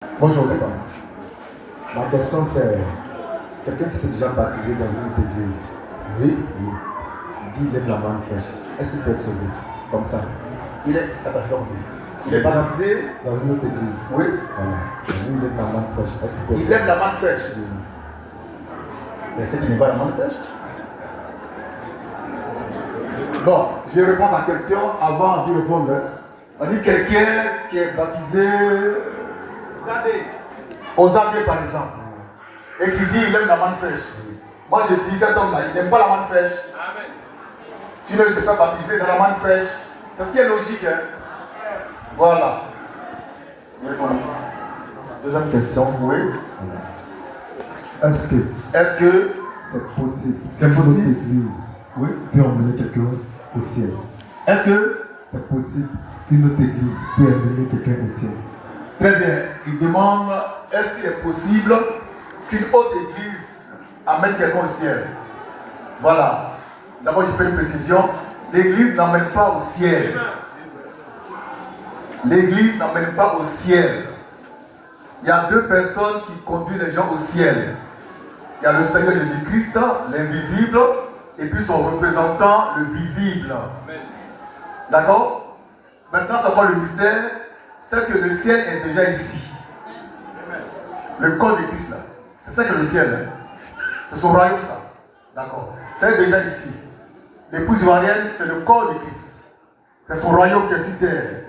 Bonjour, papa. Ma question c'est, quelqu'un qui s'est déjà baptisé dans une autre église, oui, il dit il aime la manne fraîche. Est-ce qu'il peut être sauvé comme ça? Il est, attention, il est baptisé dans une autre église. Oui. Voilà. Lui, il aime la manne fraîche. Est-ce qu'il peut être Il sauvé? aime la manne fraîche. Oui. Mais c'est qu'il n'est pas la manne fraîche. Bon, je réponds à la question avant d'y répondre. On dit quelqu'un qui est baptisé aux Abbés par exemple, et qui dit il aime la manne fraîche. Moi je dis cet homme-là, il n'aime pas la manne fraîche. Amen. Sinon il se fait baptiser dans la manne fraîche. Parce qu'il y a logique. Hein? Voilà. Deuxième question. Oui. Est-ce que c'est possible C'est possible. qu'une autre église Oui. peut emmener quelqu'un au ciel? Est-ce que c'est possible qu'une autre église peut emmener quelqu'un au ciel? Très bien. Il demande est-ce qu'il est possible qu'une autre église amène quelqu'un au ciel? Voilà. D'abord, je fais une précision. L'église n'emmène pas au ciel. L'église n'emmène pas au ciel. Il y a deux personnes qui conduisent les gens au ciel. Il y a le Seigneur Jésus-Christ, l'invisible, et puis son représentant, le visible. D'accord? Maintenant, c'est quoi le mystère? C'est que le ciel est déjà ici. Le corps de Christ là. C'est ça que le ciel est. C'est son royaume ça. D'accord. C'est déjà ici. L'épouse ivoirienne, c'est le corps de Christ. C'est son royaume qui est sur terre.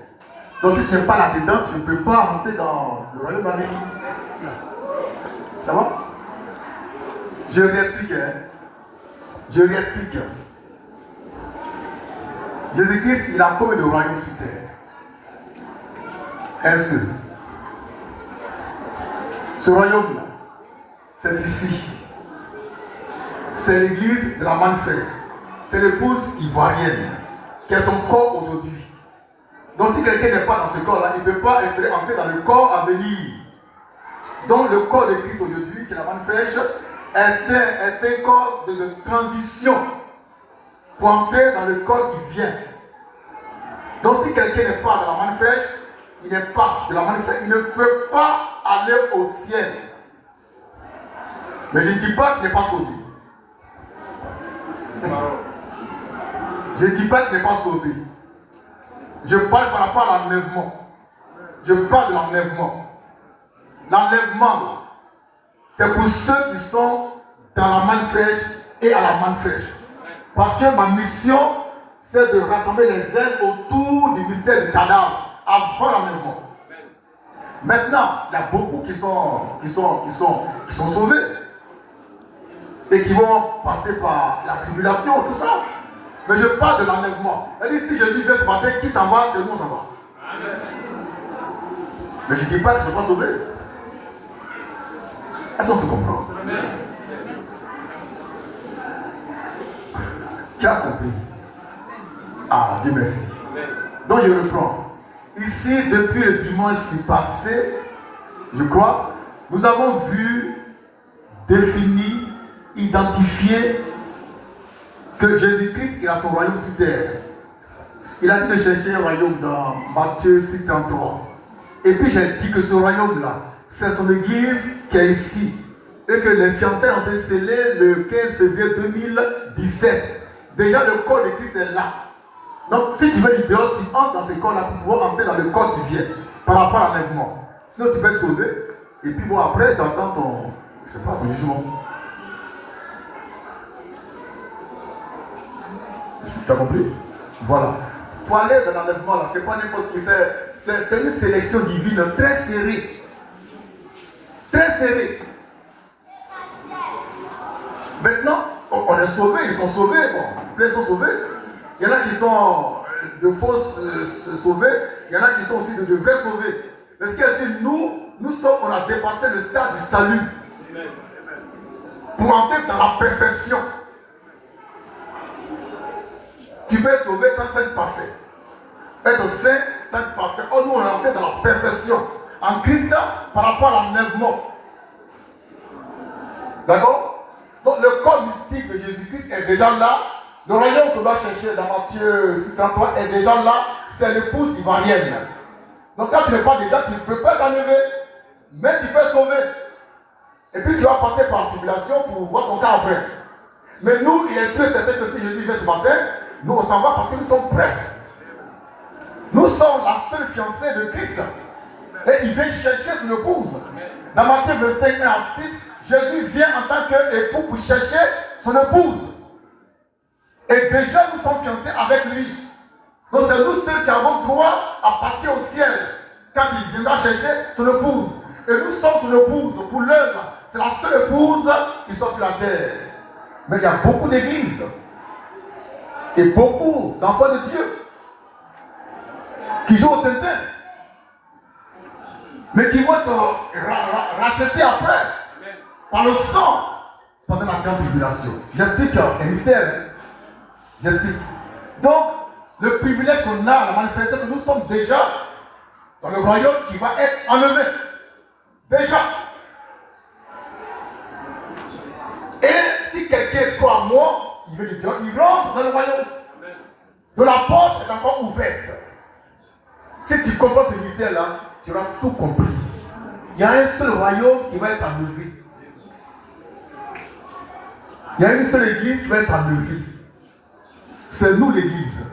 Donc si tu n'es pas là-dedans, tu ne peux pas rentrer dans le royaume d'Amérique. Ça va? Je réexplique. Je réexplique. Jésus-Christ, il a combien de royaumes sur terre? Un seul. Ce royaume-là, c'est ici. C'est l'église de la manne fraîche. C'est l'épouse ivoirienne qui est son corps aujourd'hui. Donc si quelqu'un n'est pas dans ce corps-là, il ne peut pas espérer entrer dans le corps à venir. Donc le corps de Christ aujourd'hui, qui est la manne fraîche, est un corps de transition pour entrer dans le corps qui vient. Donc si quelqu'un n'est pas dans la manne fraîche, il n'est pas de la manne fraîche, il ne peut pas aller au ciel. Mais je ne dis pas qu'il n'est pas sauvé. Je ne dis pas qu'il n'est pas sauvé. Je parle par rapport à l'enlèvement. Je parle de l'enlèvement. L'enlèvement, c'est pour ceux qui sont dans la manne fraîche et à la manne fraîche. Parce que ma mission, c'est de rassembler les ailes autour du mystère du cadavre avant l'enlèvement. Maintenant, il y a beaucoup qui sont sauvés et qui vont passer par la tribulation, tout ça. Mais je parle de l'enlèvement. Elle dit si Jésus vient ce matin, qui s'en va, c'est nous, on s'en va. Amen. Mais je ne dis pas qu'ils ne sont pas sauvés. Est-ce qu'on se comprend? Amen. Qui a compris? Ah, Dieu merci. Amen. Donc je reprends. Ici, depuis le dimanche passé, je crois, nous avons vu, défini, identifié que Jésus-Christ, il a son royaume sur terre. Il a dit de chercher un royaume dans Matthieu 6,33. Et puis j'ai dit que ce royaume-là, c'est son église qui est ici. Et que les fiançailles ont été scellées le 15 février 2017. Déjà le corps de Christ est là. Donc si tu veux du dehors, tu entres dans ce corps-là pour pouvoir entrer dans le corps qui vient. Par rapport à l'enlèvement. Sinon tu peux être sauvé. Et puis bon, après tu attends ton jugement. Tu as compris? Voilà. Pour aller dans l'enlèvement, là, c'est pas n'importe qui. C'est une sélection divine très serrée. Très serrée. Maintenant, on est sauvés, ils sont sauvés. Bon, plein sont sauvés. Il y en a qui sont de fausses sauvés. Il y en a qui sont aussi de vrais sauvés. Parce que si nous sommes, on a dépassé le stade du salut. Pour entrer dans la perfection. Tu peux être sauvé quand c'est parfait. Être saint, c'est parfait. Oh, nous, on est entré dans la perfection. En Christ, par rapport à l'enlèvement. D'accord? Donc, le corps mystique de Jésus-Christ est déjà là. Le royaume qu'on doit chercher dans Matthieu 6,33 est déjà là. C'est l'épouse ivoirienne. Donc, quand tu n'es pas dedans, tu ne peux pas t'enlever. Mais tu peux sauver. Et puis tu vas passer par la tribulation pour voir ton cas après. Mais nous, il est sûr et certain que si Jésus vient ce matin, nous on s'en va parce que nous sommes prêts. Nous sommes la seule fiancée de Christ. Et il vient chercher son épouse. Dans Matthieu 25, 1 à 6, Jésus vient en tant qu'époux pour chercher son épouse. Et déjà nous sommes fiancés avec lui. Donc c'est nous ceux qui avons droit à partir au ciel quand il viendra chercher son épouse. Et nous sommes son épouse pour l'œuvre. C'est la seule épouse qui soit sur la terre. Mais il y a beaucoup d'églises et beaucoup d'enfants de Dieu qui jouent au tintin, mais qui vont être rachetés après par le sang pendant la grande tribulation. J'explique un mystère. J'explique. Donc, le privilège qu'on a, la manifestation que nous sommes déjà dans le royaume qui va être enlevé. Déjà. Et si quelqu'un croit à moi, il veut dire, il rentre dans le royaume. Donc la porte est encore ouverte. Si tu comprends ce mystère-là, tu auras tout compris. Il y a un seul royaume qui va être enlevé. Il y a une seule église qui va être enlevée. C'est nous l'église.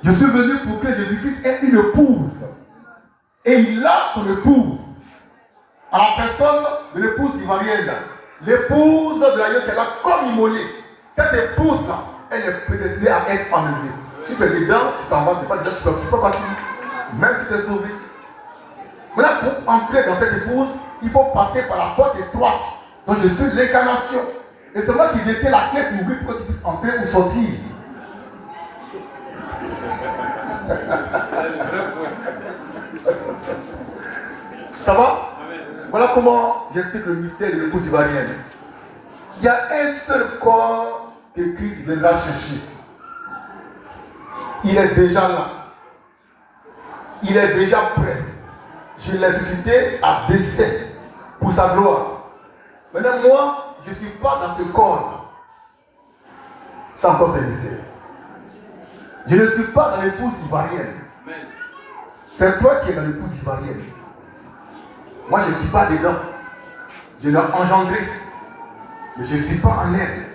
Je suis venu pour que Jésus-Christ ait une épouse. Et il a son épouse. À la personne de l'épouse ivoirienne. L'épouse de l'agneau qu'elle a comme immolée. Cette épouse-là, elle est prédestinée à être enlevée. Si tu es dedans, tu t'en vas, tu n'es pas dedans, tu ne peux pas partir. Même si tu es sauvé. Maintenant, pour entrer dans cette épouse, il faut passer par la porte étroite. Donc je suis l'incarnation. Et c'est moi qui détiens la clé pour ouvrir pour que tu puisses entrer ou sortir. Ça va? Voilà comment j'explique le mystère de l'épouse ivoirienne. Il y a un seul corps que Christ viendra chercher. Il est déjà là. Il est déjà prêt. Je l'ai suscité à décès pour sa gloire. Maintenant, moi, je ne suis pas dans ce corps. C'est encore ce mystère. Je ne suis pas dans l'épouse ivoirienne. C'est toi qui es dans l'épouse ivoirienne. Moi, je ne suis pas dedans. Je l'ai engendré. Mais je ne suis pas en elle.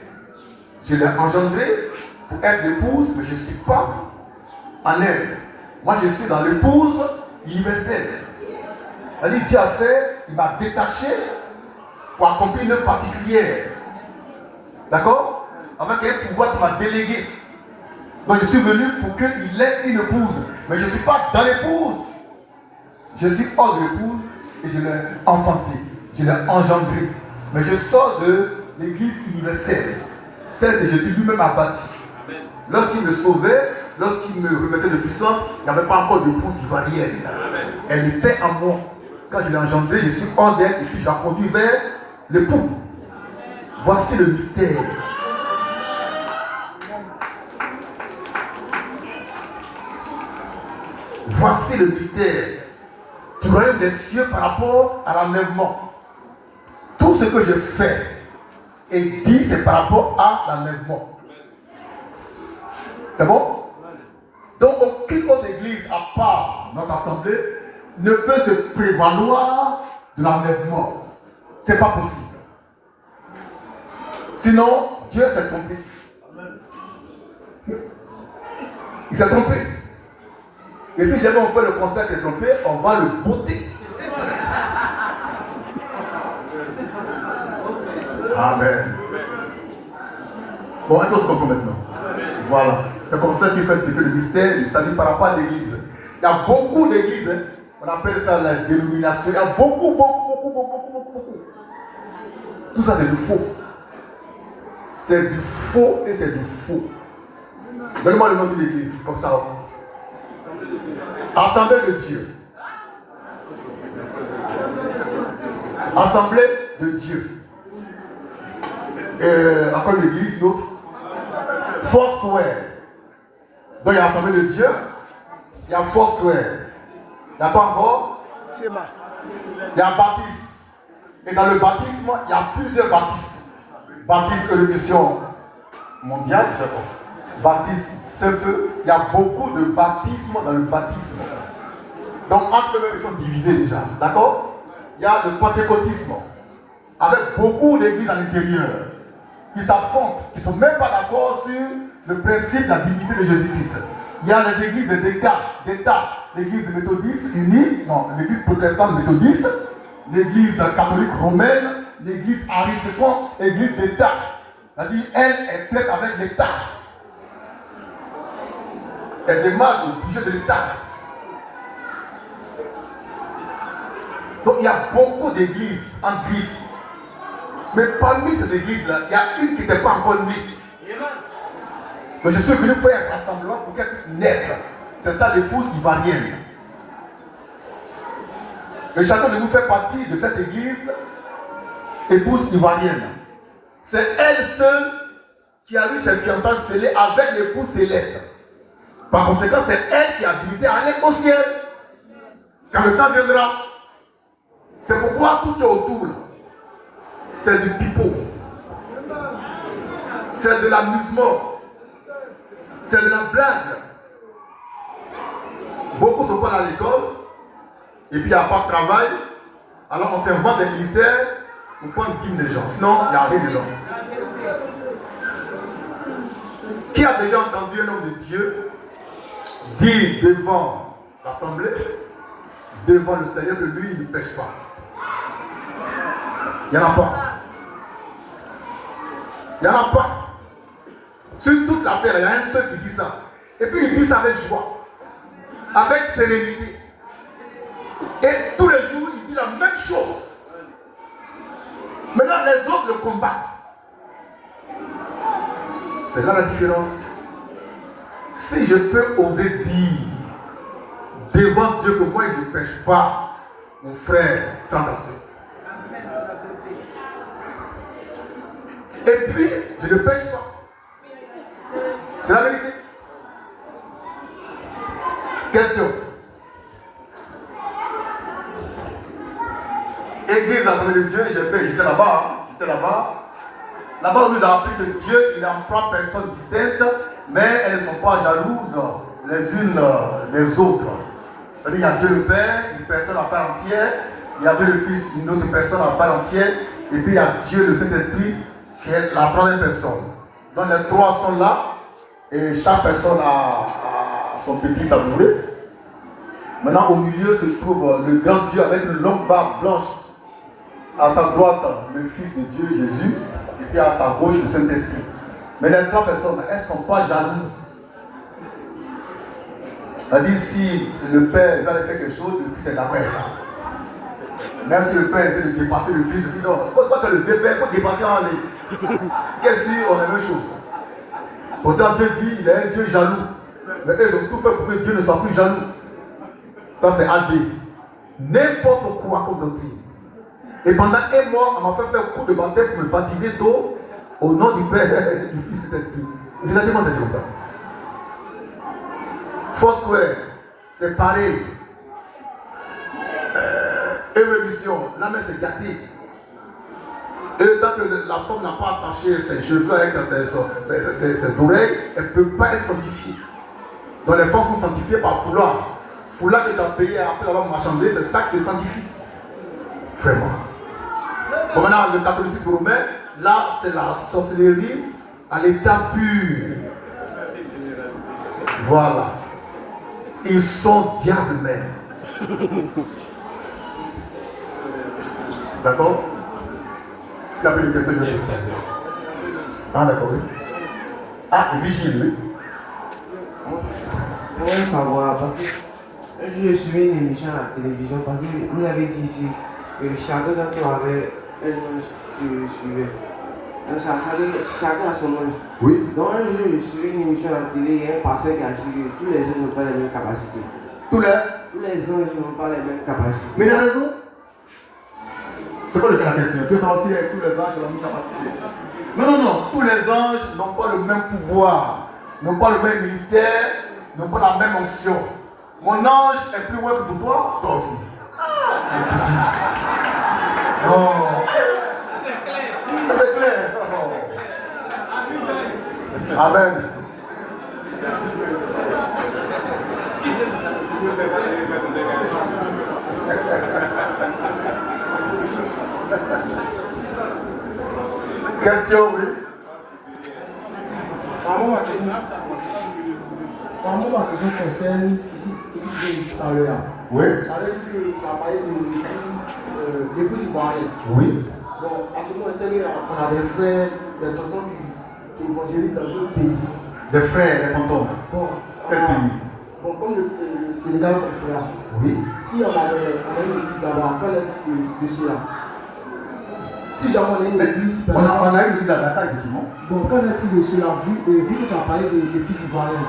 Je l'ai engendré pour être l'épouse, mais je ne suis pas en elle. Moi, je suis dans l'épouse universelle. C'est-à-dire, Dieu a fait, il m'a détaché pour accomplir une œuvre particulière. D'accord? Avec un pouvoir qu'il m'a délégué. Donc, je suis venu pour qu'il ait une épouse. Mais je ne suis pas dans l'épouse. Je suis hors de l'épouse et je l'ai enfanté. Je l'ai engendré. Mais je sors de l'église universelle. Celle que Jésus lui-même a bâtie. Lorsqu'il me sauvait, lorsqu'il me remettait de puissance, il n'y avait pas encore d'épouse ivoirienne. Elle était en moi. Quand je l'ai engendrée, je suis hors d'elle et puis je la conduis vers l'époux. Voici le mystère. Voici le mystère du royaume des cieux par rapport à l'enlèvement. Tout ce que je fais et dis, c'est par rapport à l'enlèvement. C'est bon? Donc aucune autre église à part notre assemblée ne peut se prévaloir de l'enlèvement. C'est pas possible. Sinon, Dieu s'est trompé. Il s'est trompé. Et si jamais on fait le constat qu'il est trompé, on va le botter. Amen. Bon, est-ce qu'on se comprend maintenant? Voilà. C'est comme ça qu'il fait expliquer le mystère du salut par rapport à l'église. Il y a beaucoup d'églises, hein. On appelle ça la dénomination. Il y a beaucoup. Tout ça, c'est du faux. C'est du faux et c'est du faux. Donnez-moi le nom de l'église, comme ça. Assemblée de Dieu. Assemblée de Dieu. Encore une église, l'autre. Foursquare. Donc il y a Assemblée de Dieu. Il y a Foursquare. Il n'y a pas encore? Il y a baptiste. Et dans le baptisme, il y a plusieurs baptismes. Baptiste de mission mondiale, je sais pas. Baptiste, c'est feu. Il y a beaucoup de baptismes dans le baptisme. Donc entre eux, ils sont divisés déjà. D'accord? il y a le pentecôtisme, avec beaucoup d'églises à l'intérieur, qui s'affrontent, qui ne sont même pas d'accord sur le principe de la divinité de Jésus-Christ. Il y a les églises d'État, l'église méthodiste unie, non, l'église protestante méthodiste, l'église catholique romaine, l'église arienne, ce sont églises d'État. C'est-à-dire, elle traite avec l'État. Elles émargent au budget de l'État. Donc il y a beaucoup d'églises en griffe. Mais parmi ces églises-là, il y a une qui n'était pas encore née. Mais je suis venu faire un rassemblement pour qu'elle puisse naître. C'est ça l'épouse ivoirienne. Et chacun de vous fait partie de cette église, épouse ivoirienne. C'est elle seule qui a eu ses fiançailles scellées avec l'épouse céleste. Par conséquent, c'est elle qui est habilitée à aller au ciel. Quand le temps viendra. C'est pourquoi tout ce qui est autour, c'est du pipeau. C'est de l'amusement. C'est de la blague. Beaucoup se prennent à l'école. Et puis il n'y a pas de travail. Alors on s'invente des ministères pour prendre 10 000 gens. Sinon, il n'y a rien dedans. Qui a déjà entendu un homme de Dieu dire devant l'assemblée, devant le Seigneur, que lui, il ne pêche pas? Il n'y en a pas. Il n'y en a pas. Sur toute la terre, il y a un seul qui dit ça. Et puis il dit ça avec joie, avec sérénité. Et tous les jours, il dit la même chose. Maintenant, les autres le combattent. C'est là la différence. Si je peux oser dire devant Dieu que moi je ne pêche pas, mon frère, fais attention. Et puis, je ne pêche pas. C'est la vérité. Question. Église Assemblée de Dieu, j'étais là-bas. Là-bas, on nous a appris que Dieu, il est en 3 personnes distinctes, mais elles ne sont pas jalouses les unes des autres. Il y a Dieu le Père, une personne à part entière. Il y a Dieu le Fils, une autre personne à part entière. Et puis il y a Dieu le Saint-Esprit, qui est la 3e personne. Donc les 3 sont là, et chaque personne a son petit tabouret. Maintenant, au milieu se trouve le grand Dieu avec une longue barbe blanche. À sa droite, le Fils de Dieu, Jésus, et puis à sa gauche, le Saint-Esprit. Mais les 3 personnes, elles ne sont pas jalouses. C'est-à-dire, si le Père va faire quelque chose, le Fils est d'accord avec ça. Même si le Père essaie de dépasser le Fils, il dit non, quand tu es le vieux Père, il faut dépasser en aller. C'est que si on a la même chose. Pourtant, Dieu dit, il est un Dieu jaloux. Mais eux, ils ont tout fait pour que Dieu ne soit plus jaloux. Ça, c'est AD. N'importe quoi comme doctrine. Et pendant 1 mois, on m'a fait faire un coup de baptême pour me baptiser d'eau au nom du Père et du Fils et de l'Esprit. Regardez-moi cette chose-là. Foursquare, c'est pareil. Évolution, la main s'est gâtée. Et tant que la femme n'a pas attaché ses cheveux avec ses oreilles, elle ne peut pas être sanctifiée. Donc les femmes sont sanctifiées par foulard. Foulard que tu as payé après avoir marchandé, c'est ça qui te sanctifie. Vraiment. Bon, maintenant, le catholicisme romain, là, c'est la sorcellerie à l'état pur. Voilà. Ils sont diables même. D'accord? C'est un peu une question de question. Ah, d'accord, oui. Ah, vigile, oui. On va savoir, parce que je suivais une émission à la télévision, parce que vous avez dit ici que chacun d'entre nous avait un ange qui suivait. Donc, chacun a son ange. Oui. Donc, un jour, je suivais une émission à la télé, il y a un pasteur qui a dit que tous les anges n'ont pas les mêmes capacités. Tous les anges n'ont pas les mêmes capacités. Mais il a raison. C'est quoi la question? Tu veux savoir si tous les anges ont la même capacité? Non. Tous les anges n'ont pas le même pouvoir, n'ont pas le même ministère, n'ont pas la même onction. Mon ange est plus haut que pour toi, toi aussi. Mon petit. Non. C'est clair. Amen. Question, oui. Vraiment, ma question concerne ce que tu disais tout à l'heure. Oui. Tu avais dit que tu as parlé de l'épouse ivoirienne. Oui. Bon, actuellement, on a des frères, des tontons qui évangélisent dans d'autres pays. Des frères, des tontons. Bon, Quel pays? Bon, comme le Sénégal comme cela. Oui. Si on a une église là-bas, qu'en est-il de cela? Si jamais on a une église, On a une église à Dakar, effectivement. Bon, qu'en est-il de cela, vu que tu as parlé de l'église ivoirienne?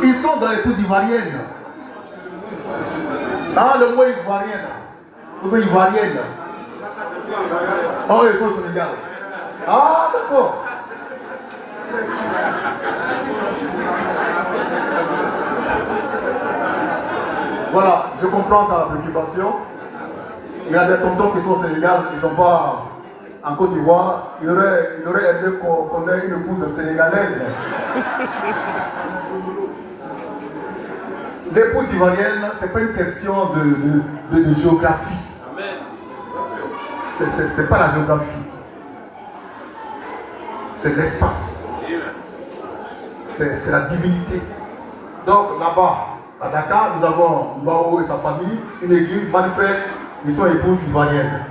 Ils sont dans l'épouse ivoirienne. Ah, le mot ivoirien. Le mot ivoirienne. Oh, ils sont au Sénégal. Ah, d'accord. Voilà, je comprends sa préoccupation. Il y a des tontons qui sont au Sénégal, ils ne sont pas en Côte d'Ivoire. Il aurait aimé qu'on ait une épouse sénégalaise. L'épouse ivoirienne, ce n'est pas une question de géographie. Ce n'est pas la géographie. C'est l'espace. C'est la divinité. Donc là-bas, à Dakar, nous avons Mbao et sa famille, une église manifeste, ils sont épouses ivoiriennes.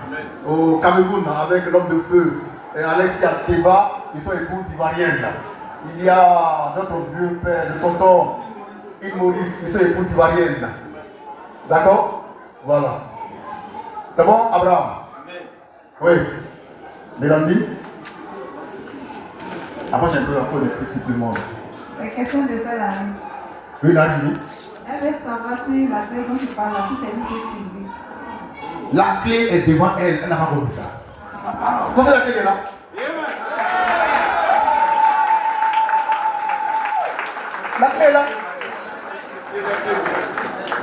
Au Cameroun, avec l'homme de feu, et Alexia Teba, ils sont épouses ivoiriennes. Il y a notre vieux père, le tonton Yves Maurice, ils sont épouses ivoiriennes. D'accord? Voilà. C'est bon, Abraham? Oui. Mélanie? Après, j'ai un peu de fils supplémentaires. La question de ça, la riche. Oui, la Julie. Elle veut savoir si la clé dont tu parles là, si c'est une clé physique. La clé est devant elle, elle n'a pas compris ça. Comment c'est la clé qui est là? La clé est là.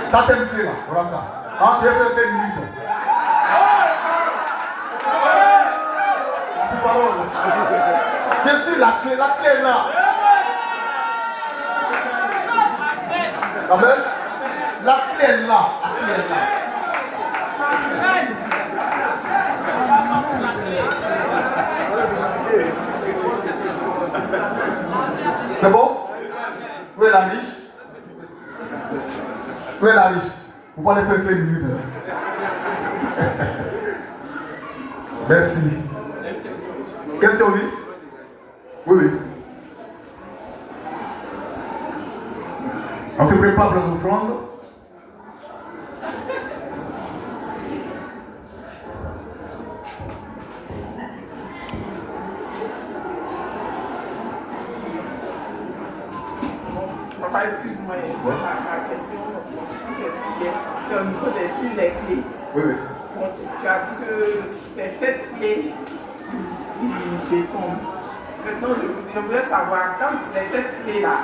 Ça, c'est une clé là, voilà ça. Ah, tu as fait 20 minutes. Je suis la clé est là. Amen. La clé est là. La clé est là. C'est bon? Où est la riche? Où est la riche? Vous pouvez faire 2 minutes. Merci. Question, oui? Oui, oui. On se prépare pour les offrandes. Papa, excuse-moi, ma question, c'est au niveau des les clés. Oui, oui. Bon, tu as dit que c'est 7 clés qui descendent. Maintenant, je voulais savoir, quand les 7 clés là,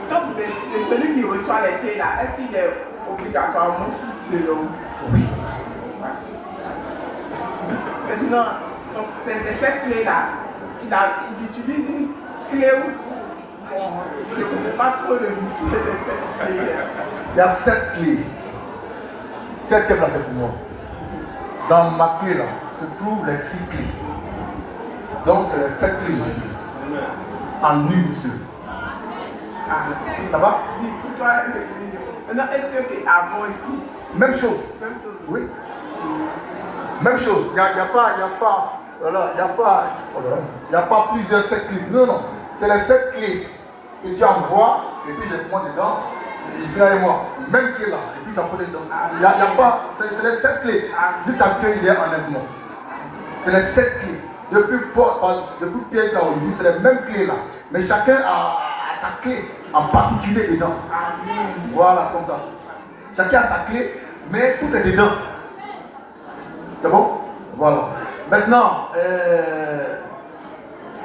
quand c'est celui qui reçoit les clés là, est-ce qu'il est obligatoirement fils de l'homme? Oui. Maintenant, donc ces 7 clés là, il utilise une clé où, bon, je ne connais pas trop le mystère de cette clé. Il y a 7 clés. 7e là, c'est pour moi. Dans ma clé là, se trouvent les 6 clés. Donc c'est les 7 clés que j'utilise. En une seule. Ça va? Oui, pour toi, maintenant, est-ce qu'avant et tout? Même chose. Même chose. Oui. Même chose. Il n'y a pas, voilà, il n'y a pas plusieurs 7 clés. Non, non. C'est les 7 clés que tu envoies et puis je prends dedans. Il vient avec moi. Même clé là. Et puis tu apprends dedans. Il n'y a pas. C'est les 7 clés. Jusqu'à ce qu'il y ait un enlèvement. C'est les 7 clés. Depuis piège là au début, c'est les mêmes clés là. Mais chacun a sa clé en particulier dedans. Voilà, c'est comme ça. Chacun a sa clé, mais tout est dedans. C'est bon? Voilà. Maintenant,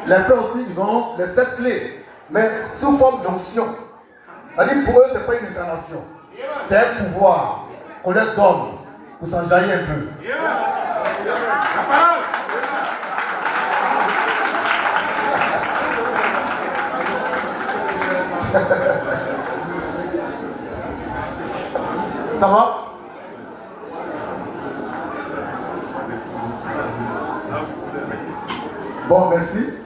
les frères aussi, ils ont les 7 clés, mais sous forme d'onction. C'est-à-dire pour eux, ce n'est pas une incarnation. C'est un pouvoir qu'on leur donne pour s'enjailler un peu. La parole! Ça va? Bon, merci.